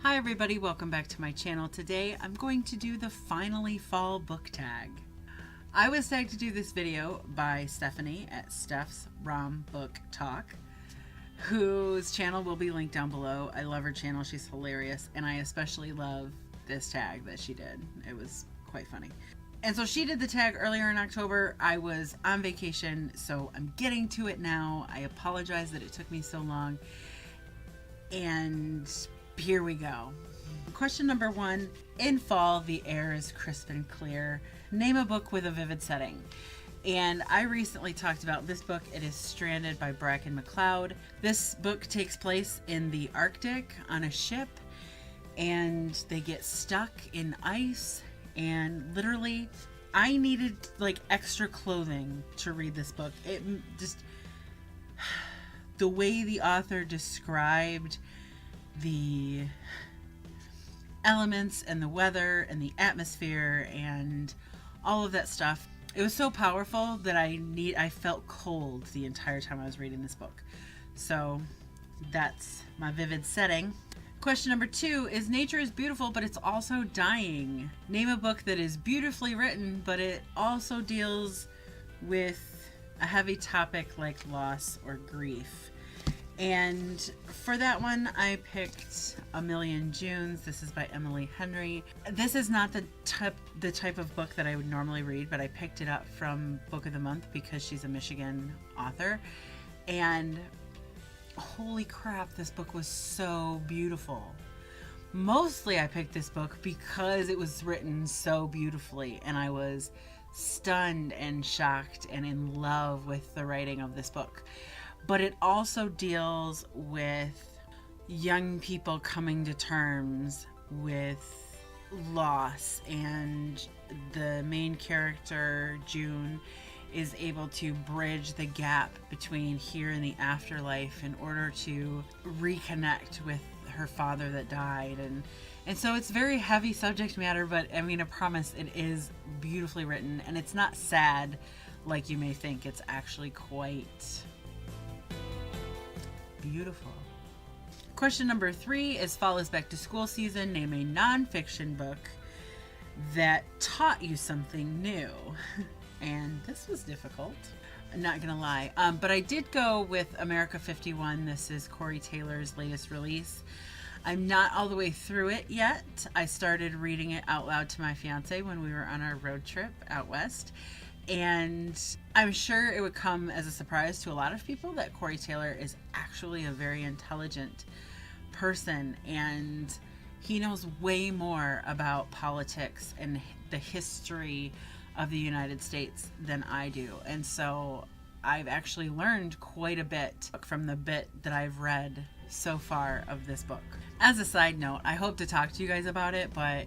Hi everybody, welcome back to my channel. Today I'm going to do the Finally Fall book tag. I was tagged to do this video by Stephanie at Steph's Rom Book Talk, whose channel will be linked down below. I love her channel, she's hilarious, and I especially love this tag that she did. It was quite funny. And so she did the tag earlier in October. I was on vacation, so I'm getting to it now. I apologize that it took me so long. And here we go. Question number 1. In fall, the air is crisp and clear. Name a book with a vivid setting. And I recently talked about this book. It is Stranded by Bracken McLeod. This book takes place in the Arctic on a ship, and they get stuck in ice, and literally I needed like extra clothing to read this book. It just, the way the author described the elements and the weather and the atmosphere and all of that stuff, it was so powerful that I felt cold the entire time I was reading this book. So that's my vivid setting. Question number 2 is nature is beautiful, but it's also dying. Name a book that is beautifully written, but it also deals with a heavy topic like loss or grief. And for that one, I picked A Million Junes. This is by Emily Henry. This is not the type of book that I would normally read, but I picked it up from Book of the Month because she's a Michigan author. And holy crap, this book was so beautiful. Mostly I picked this book because it was written so beautifully, and I was stunned and shocked and in love with the writing of this book. But it also deals with young people coming to terms with loss, and the main character, June, is able to bridge the gap between here and the afterlife in order to reconnect with her father that died. And so it's very heavy subject matter, but I mean, I promise it is beautifully written, and it's not sad like you may think. It's actually quite beautiful. Question number 3 is fall is back to school season. Name a nonfiction book that taught you something new. And this was difficult, I'm not gonna lie, but I did go with America 51. This is Corey Taylor's latest release. I'm not all the way through it yet. I started reading it out loud to my fiance when we were on our road trip out west, and I'm sure it would come as a surprise to a lot of people that Corey Taylor is actually a very intelligent person, and he knows way more about politics and the history of the United States than I do. And so I've actually learned quite a bit from the bit that I've read so far of this book. As a side note, I hope to talk to you guys about it, but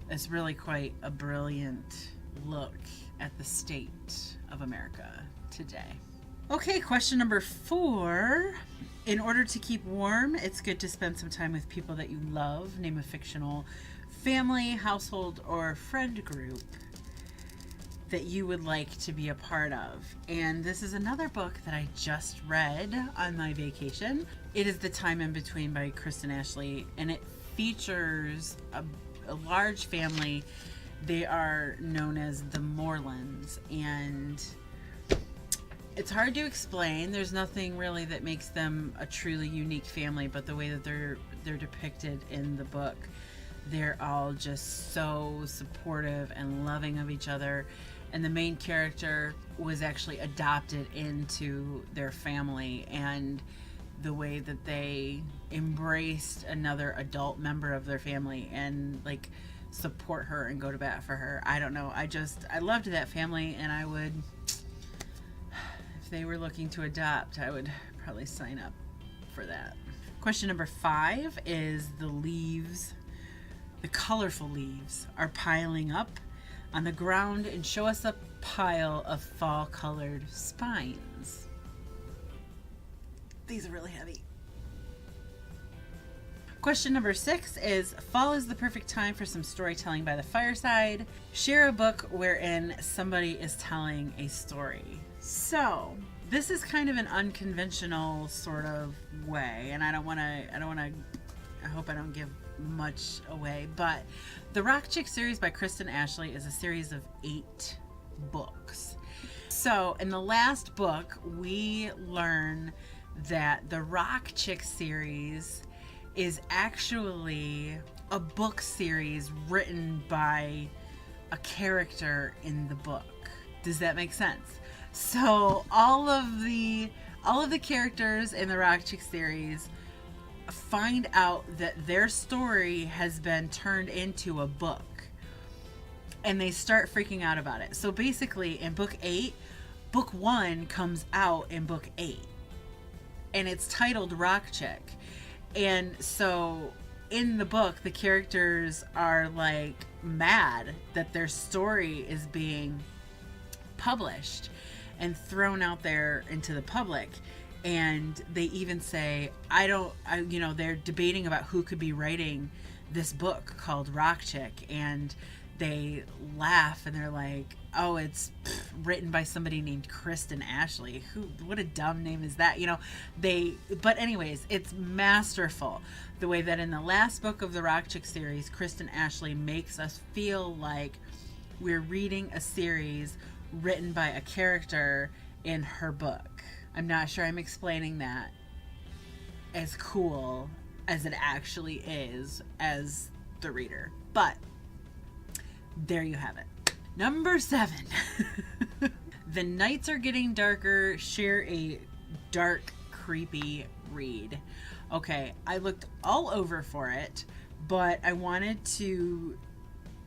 it's really quite a brilliant look at the state of America today. Okay, question number 4. In order to keep warm, it's good to spend some time with people that you love. Name a fictional family, household, or friend group that you would like to be a part of. And this is another book that I just read on my vacation. It is The Time in Between by Kristen Ashley, and it features a large family. They are known as the Morelands, and it's hard to explain. There's nothing really that makes them a truly unique family, but the way that they're depicted in the book, they're all just so supportive and loving of each other. And the main character was actually adopted into their family, and the way that they embraced another adult member of their family and like support her and go to bat for her. I don't know. I loved that family, and I would, if they were looking to adopt, I would probably sign up for that. Question number 5 is the leaves, the colorful leaves are piling up on the ground and show us a pile of fall colored spines. These are really heavy. Question number 6 is fall is the perfect time for some storytelling by the fireside. Share a book wherein somebody is telling a story. So this is kind of an unconventional sort of way, and I don't want to I hope I don't give much away, but the Rock Chick series by Kristen Ashley is a series of 8 books. So in the last book, we learn that the Rock Chick series is actually a book series written by a character in the book. Does that make sense? So all of the characters in the Rock Chick series find out that their story has been turned into a book, and they start freaking out about it. So basically in book 8, book 1 comes out in book 8, and it's titled Rock Chick. And so in the book, the characters are like mad that their story is being published and thrown out there into the public. And they even say, they're debating about who could be writing this book called Rock Chick. And they laugh and they're like, oh, it's written by somebody named Kristen Ashley. What a dumb name is that? But anyways, it's masterful. The way that in the last book of the Rock Chick series, Kristen Ashley makes us feel like we're reading a series written by a character in her book. I'm not sure I'm explaining that as cool as it actually is as the reader, but there you have it. Number 7. The nights are getting darker. Share a dark, creepy read. Okay, I looked all over for it, but I wanted to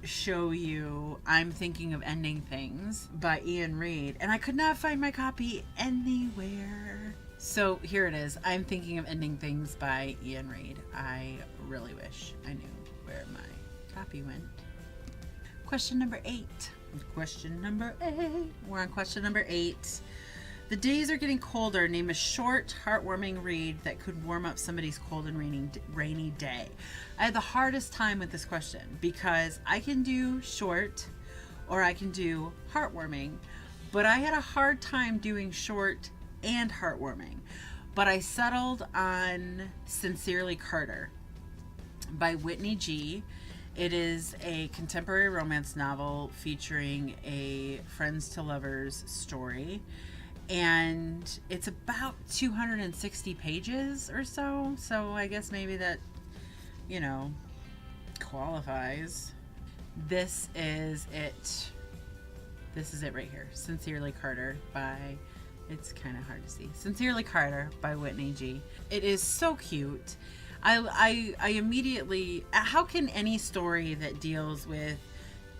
show you I'm Thinking of Ending Things by Ian Reid, and I could not find my copy anywhere. So here it is. I'm Thinking of Ending Things by Ian Reid. I really wish I knew where my copy went. Question number 8. We're on question number 8. The days are getting colder. Name a short, heartwarming read that could warm up somebody's cold and rainy day. I had the hardest time with this question because I can do short or I can do heartwarming, but I had a hard time doing short and heartwarming. But I settled on Sincerely Carter by Whitney G. It is a contemporary romance novel featuring a friends to lovers story, and it's about 260 pages or so. So I guess maybe that, qualifies. This is it. This is it right here. Sincerely Carter by, it's kind of hard to see. Sincerely Carter by Whitney G. It is so cute. I immediately, how can any story that deals with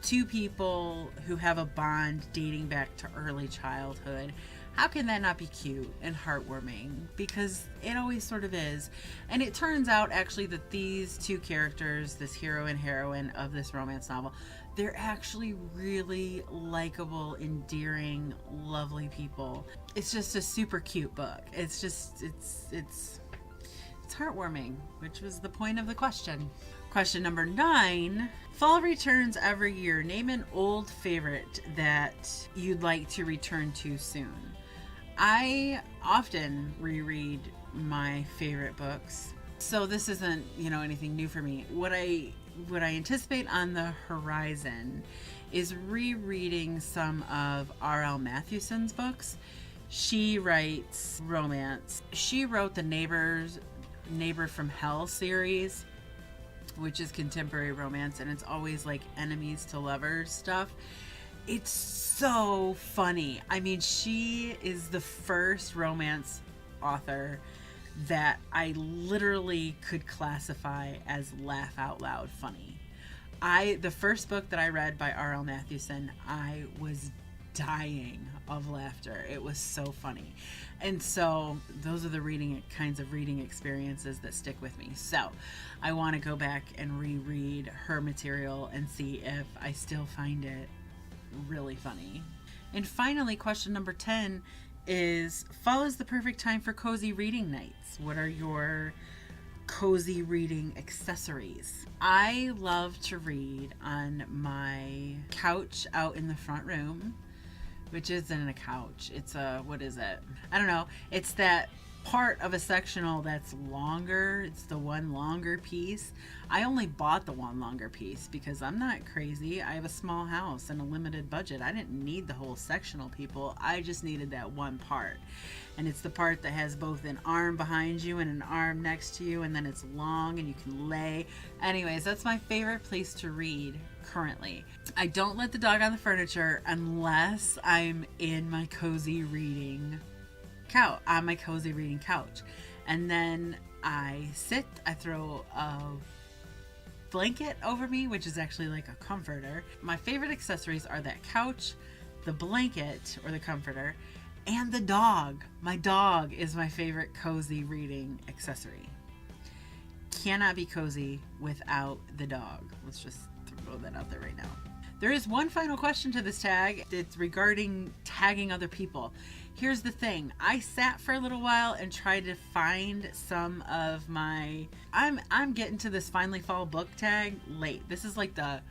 two people who have a bond dating back to early childhood, how can that not be cute and heartwarming? Because it always sort of is. And it turns out actually that these two characters, this hero and heroine of this romance novel, they're actually really likable, endearing, lovely people. It's just a super cute book. It's heartwarming, which was the point of the question. Question number 9. Fall returns every year. Name an old favorite that you'd like to return to soon. I often reread my favorite books, so this isn't, anything new for me. What I anticipate on the horizon is rereading some of R.L. Matthewson's books. She writes romance. She wrote the Neighbor from Hell series, which is contemporary romance, and it's always like enemies to lovers stuff. It's so funny. I mean, she is the first romance author that I literally could classify as laugh out loud funny. The first book that I read by R.L. Matthewson, I was dying of laughter. It was so funny. And so those are the kinds of reading experiences that stick with me. So I want to go back and reread her material and see if I still find it really funny. And finally, question number 10 is, fall is the perfect time for cozy reading nights. What are your cozy reading accessories? I love to read on my couch out in the front room, which isn't a couch. It's what is it? I don't know. It's that part of a sectional that's longer. It's the one longer piece. I only bought the one longer piece because I'm not crazy. I have a small house and a limited budget. I didn't need the whole sectional, people. I just needed that one part. And it's the part that has both an arm behind you and an arm next to you, and then it's long and you can lay. Anyways, that's my favorite place to read currently. I don't let the dog on the furniture unless I'm in my cozy reading couch, on my cozy reading couch. And then I sit, I throw a blanket over me, which is actually like a comforter. My favorite accessories are that couch, the blanket or the comforter, and the dog. My dog is my favorite cozy reading accessory. Cannot be cozy without the dog. Let's just throw that out there right now. There is one final question to this tag. It's regarding tagging other people. Here's the thing. I sat for a little while and tried to find some of my... I'm getting to this finally fall book tag late. This is like the...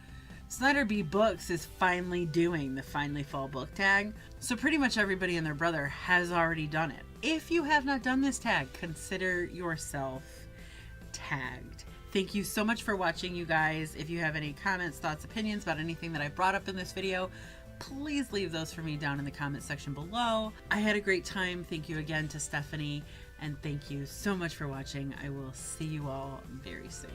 SniderBeeBooks is finally doing the finally fall book tag. So pretty much everybody and their brother has already done it. If you have not done this tag, consider yourself tagged. Thank you so much for watching, you guys. If you have any comments, thoughts, opinions about anything that I brought up in this video, please leave those for me down in the comment section below. I had a great time. Thank you again to Stephanie, and thank you so much for watching. I will see you all very soon.